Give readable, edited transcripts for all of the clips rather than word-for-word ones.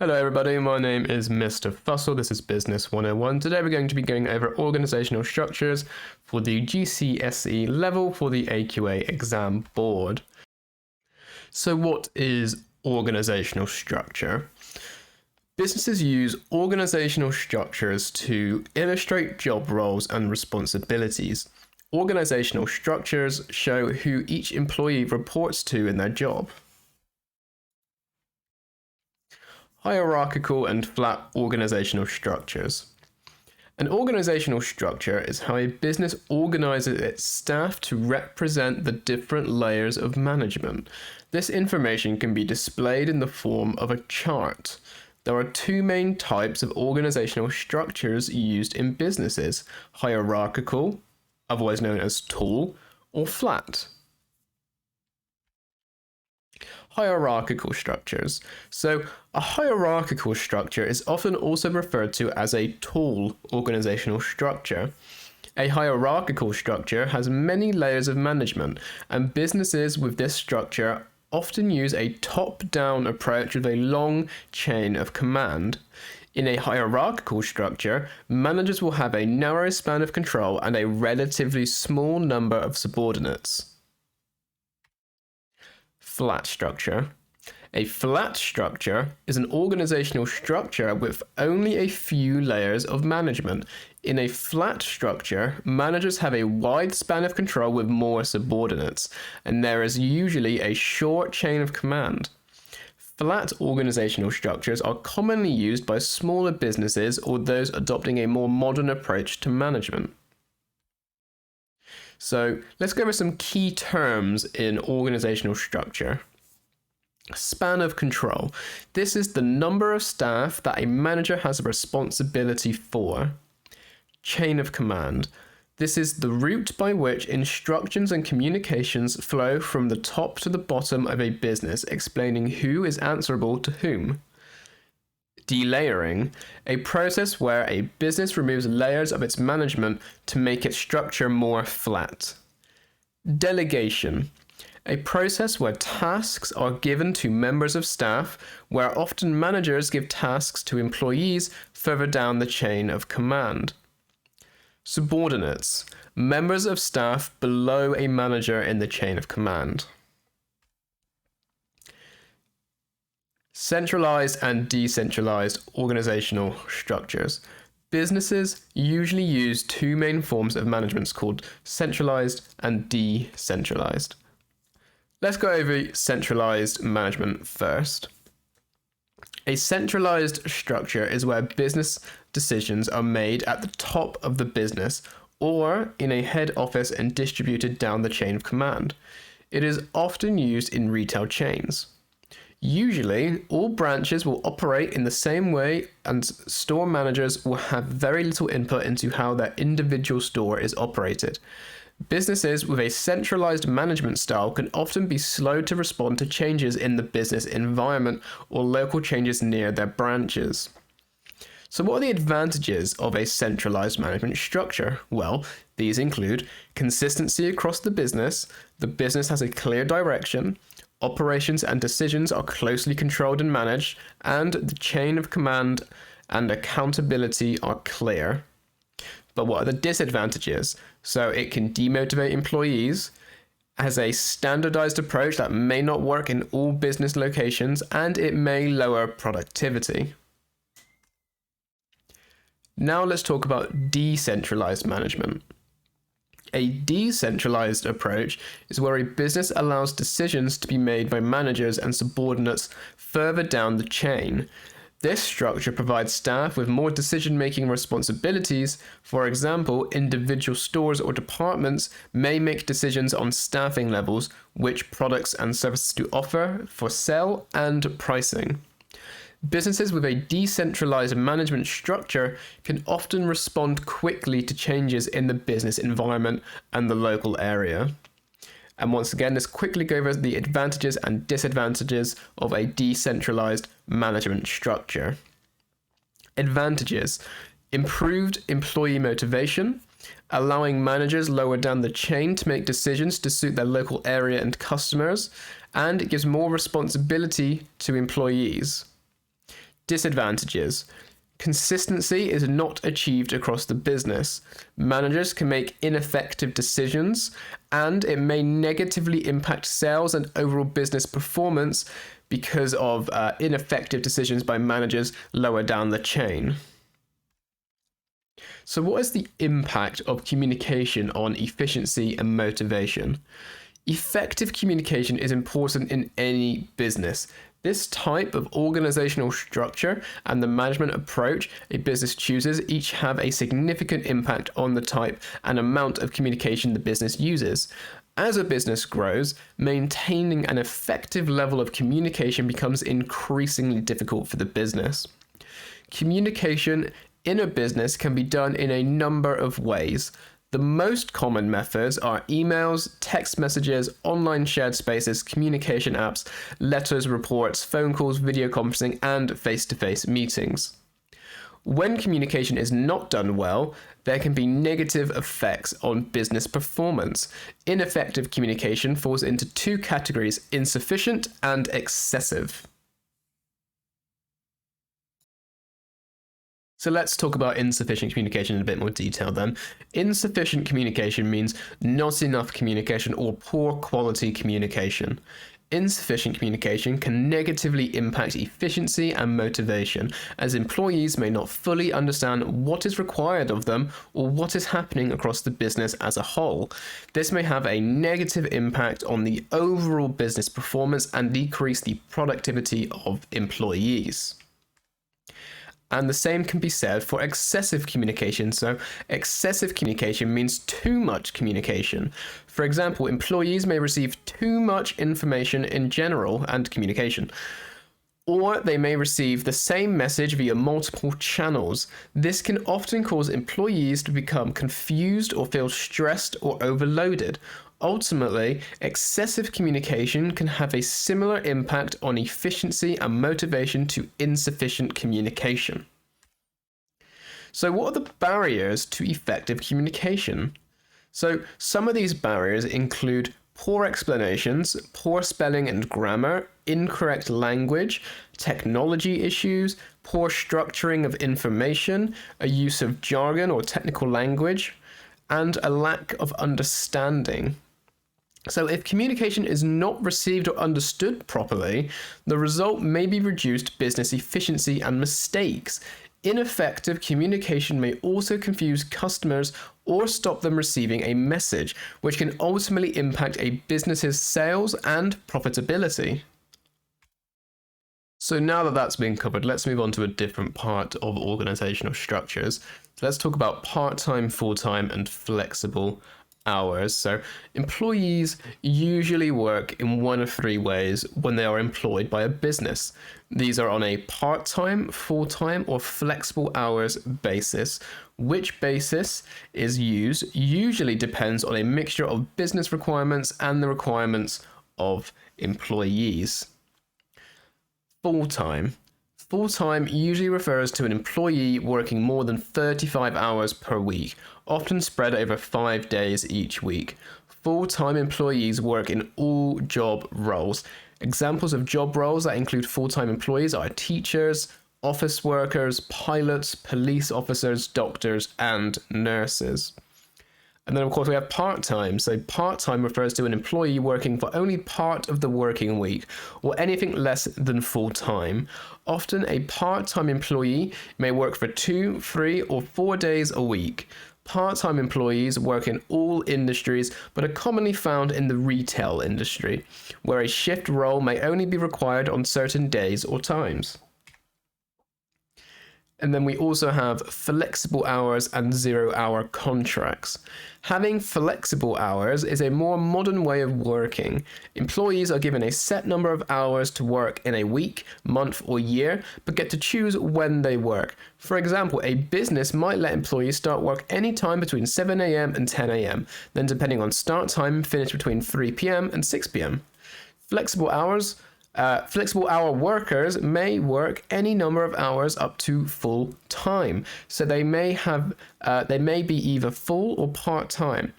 Hello everybody, my name is Mr. Fussell, this is Business 101. Today we're going to be going over organisational structures for the GCSE level for the AQA exam board. So what is organisational structure? Businesses use organisational structures to illustrate job roles and responsibilities. Organisational structures show who each employee reports to in their job. Hierarchical and flat organisational structures. An organisational structure is how a business organises its staff to represent the different layers of management. This information can be displayed in the form of a chart. There are two main types of organisational structures used in businesses: hierarchical, otherwise known as tall, or flat. Hierarchical structures. So a hierarchical structure is often also referred to as a tall organizational structure. A hierarchical structure has many layers of management, and businesses with this structure often use a top-down approach with a long chain of command. In a hierarchical structure, managers will have a narrow span of control and a relatively small number of subordinates. Flat structure. A flat structure is an organizational structure with only a few layers of management. In a flat structure, managers have a wide span of control with more subordinates, and there is usually a short chain of command. Flat organizational structures are commonly used by smaller businesses or those adopting a more modern approach to management. So let's go over some key terms in organizational structure. Span of control. This is the number of staff that a manager has a responsibility for. Chain of command. This is the route by which instructions and communications flow from the top to the bottom of a business, explaining who is answerable to whom. Delayering, a process where a business removes layers of its management to make its structure more flat. Delegation, a process where tasks are given to members of staff, where often managers give tasks to employees further down the chain of command. Subordinates, members of staff below a manager in the chain of command. Centralized and decentralized organizational structures. Businesses usually use two main forms of management called centralized and decentralized. Let's go over centralized management first. A centralized structure is where business decisions are made at the top of the business or in a head office and distributed down the chain of command. It is often used in retail chains. Usually, all branches will operate in the same way, and store managers will have very little input into how their individual store is operated. Businesses with a centralized management style can often be slow to respond to changes in the business environment or local changes near their branches. So what are the advantages of a centralized management structure? Well, these include consistency across the business has a clear direction, operations and decisions are closely controlled and managed, and the chain of command and accountability are clear. But what are the disadvantages? So it can demotivate employees, has a standardized approach that may not work in all business locations, and it may lower productivity. Now let's talk about decentralized management. A decentralized approach is where a business allows decisions to be made by managers and subordinates further down the chain. This structure provides staff with more decision-making responsibilities. For example, individual stores or departments may make decisions on staffing levels, which products and services to offer for sale, and pricing. Businesses with a decentralized management structure can often respond quickly to changes in the business environment and the local area. And once again, let's quickly go over the advantages and disadvantages of a decentralized management structure. Advantages: improved employee motivation, allowing managers lower down the chain to make decisions to suit their local area and customers, and it gives more responsibility to employees. Disadvantages. Consistency is not achieved across the business. Managers can make ineffective decisions, and it may negatively impact sales and overall business performance because of ineffective decisions by managers lower down the chain. So what is the impact of communication on efficiency and motivation? Effective communication is important in any business. This type of organizational structure and the management approach a business chooses each have a significant impact on the type and amount of communication the business uses. As a business grows, maintaining an effective level of communication becomes increasingly difficult for the business. Communication in a business can be done in a number of ways. The most common methods are emails, text messages, online shared spaces, communication apps, letters, reports, phone calls, video conferencing, and face-to-face meetings. When communication is not done well, there can be negative effects on business performance. Ineffective communication falls into two categories: insufficient and excessive. So let's talk about insufficient communication in a bit more detail then. Insufficient communication means not enough communication or poor quality communication. Insufficient communication can negatively impact efficiency and motivation, as employees may not fully understand what is required of them or what is happening across the business as a whole. This may have a negative impact on the overall business performance and decrease the productivity of employees. And the same can be said for excessive communication. So excessive communication means too much communication. For example, employees may receive too much information in general and communication, or they may receive the same message via multiple channels. This can often cause employees to become confused or feel stressed or overloaded. Ultimately, excessive communication can have a similar impact on efficiency and motivation to insufficient communication. So what are the barriers to effective communication? So some of these barriers include poor explanations, poor spelling and grammar, incorrect language, technology issues, poor structuring of information, a use of jargon or technical language, and a lack of understanding. So if communication is not received or understood properly, the result may be reduced business efficiency and mistakes. Ineffective communication may also confuse customers or stop them receiving a message, which can ultimately impact a business's sales and profitability. So now that that's been covered, let's move on to a different part of organizational structures. So let's talk about part-time, full-time, and flexible hours. So employees usually work in one of three ways when they are employed by a business. These are on a part-time, full-time, or flexible hours basis. Which basis is used usually depends on a mixture of business requirements and the requirements of employees. Full-time. Full-time usually refers to an employee working more than 35 hours per week, often spread over 5 days each week. Full-time employees work in all job roles. Examples of job roles that include full-time employees are teachers, office workers, pilots, police officers, doctors, and nurses. And then, of course, we have part-time. So part-time refers to an employee working for only part of the working week or anything less than full-time. Often, a part-time employee may work for 2, 3, or 4 days a week. Part-time employees work in all industries, but are commonly found in the retail industry, where a shift role may only be required on certain days or times. And then we also have flexible hours and 0-hour contracts. Having flexible hours is a more modern way of working. Employees are given a set number of hours to work in a week, month, or year, but get to choose when they work. For example, a business might let employees start work any time between 7 a.m. and 10 a.m., then depending on start time, finish between 3 p.m. and 6 p.m. Flexible hour workers may work any number of hours up to full time, so they may be either full or part time.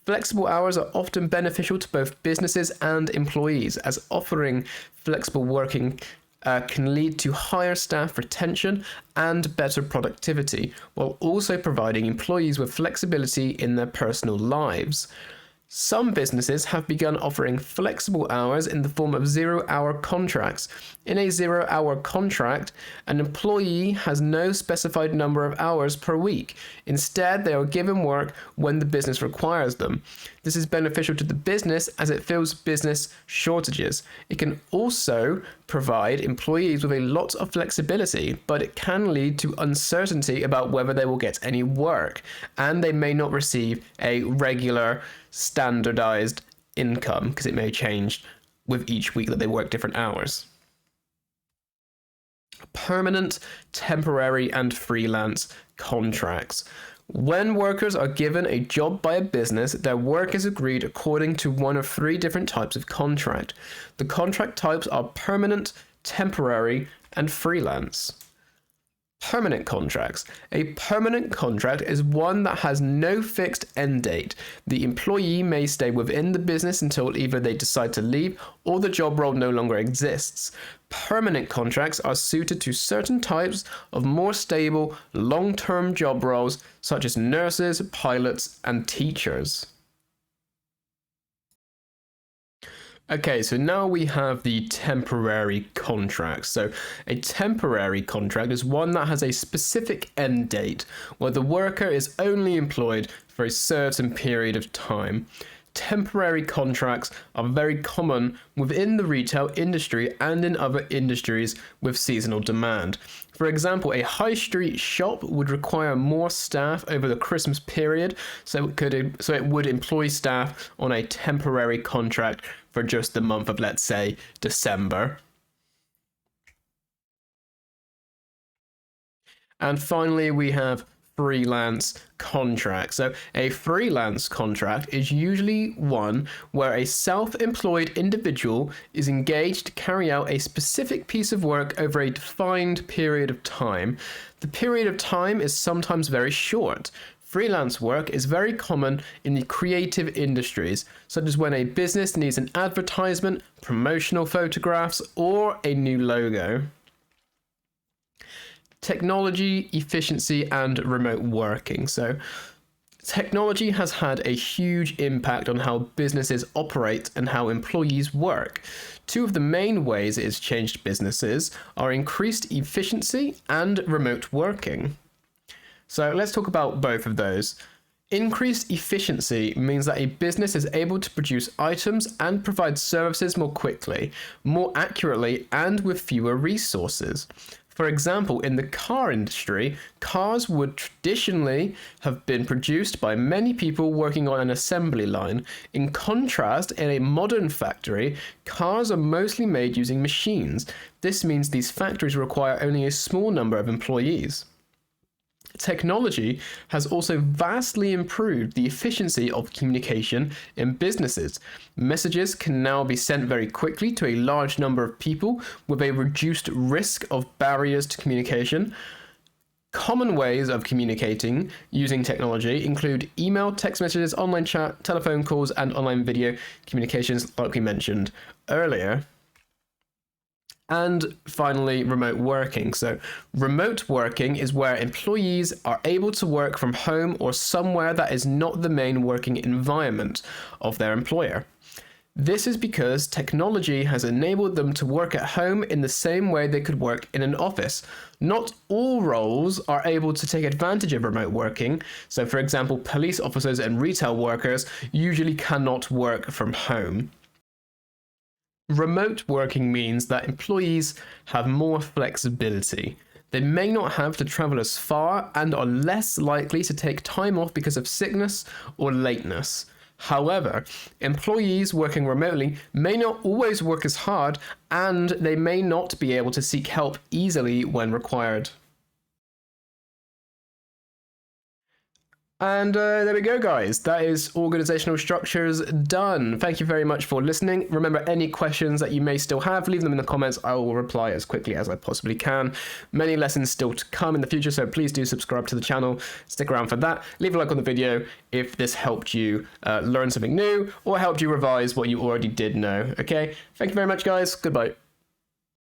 Flexible hours are often beneficial to both businesses and employees, as offering flexible working can lead to higher staff retention and better productivity, while also providing employees with flexibility in their personal lives. Some businesses have begun offering flexible hours in the form of zero-hour contracts. In a zero-hour contract, an employee has no specified number of hours per week. Instead, they are given work when the business requires them. This is beneficial to the business as it fills business shortages. It can also provide employees with a lot of flexibility, but it can lead to uncertainty about whether they will get any work, and they may not receive a regular, standardized income because it may change with each week that they work different hours. Permanent, temporary, and freelance contracts. When workers are given a job by a business, their work is agreed according to one of three different types of contract. The contract types are permanent, temporary, and freelance. Permanent contracts. A permanent contract is one that has no fixed end date. The employee may stay within the business until either they decide to leave or the job role no longer exists. Permanent contracts are suited to certain types of more stable, long-term job roles, such as nurses, pilots, and teachers. Okay, so now we have the temporary contract. So a temporary contract is one that has a specific end date, where the worker is only employed for a certain period of time. Temporary contracts are very common within the retail industry and in other industries with seasonal demand. For example, a high street shop would require more staff over the Christmas period, so it would employ staff on a temporary contract for just the month of, let's say, December. And finally, we have freelance contract. So a freelance contract is usually one where a self-employed individual is engaged to carry out a specific piece of work over a defined period of time. The period of time is sometimes very short. Freelance work is very common in the creative industries, such as when a business needs an advertisement, promotional photographs, or a new logo. Technology, efficiency, and remote working. So technology has had a huge impact on how businesses operate and how employees work. Two of the main ways it has changed businesses are increased efficiency and remote working. So let's talk about both of those. Increased efficiency means that a business is able to produce items and provide services more quickly, more accurately, and with fewer resources. For example, in the car industry, cars would traditionally have been produced by many people working on an assembly line. In contrast, in a modern factory, cars are mostly made using machines. This means these factories require only a small number of employees. Technology has also vastly improved the efficiency of communication in businesses. Messages can now be sent very quickly to a large number of people with a reduced risk of barriers to communication. Common ways of communicating using technology include email, text messages, online chat, telephone calls, and online video communications, like we mentioned earlier. And finally, remote working. So remote working is where employees are able to work from home or somewhere that is not the main working environment of their employer. This is because technology has enabled them to work at home in the same way they could work in an office. Not all roles are able to take advantage of remote working. So for example, police officers and retail workers usually cannot work from home. Remote working means that employees have more flexibility. They may not have to travel as far and are less likely to take time off because of sickness or lateness. However, employees working remotely may not always work as hard, and they may not be able to seek help easily when required. And there we go, guys. That is organizational structures done. Thank you very much for listening. Remember, any questions that you may still have, leave them in the comments. I will reply as quickly as I possibly can. Many lessons still to come in the future, so please do subscribe to the channel. Stick around for that. Leave a like on the video if this helped you learn something new or helped you revise what you already did know. Okay? Thank you very much, guys. Goodbye.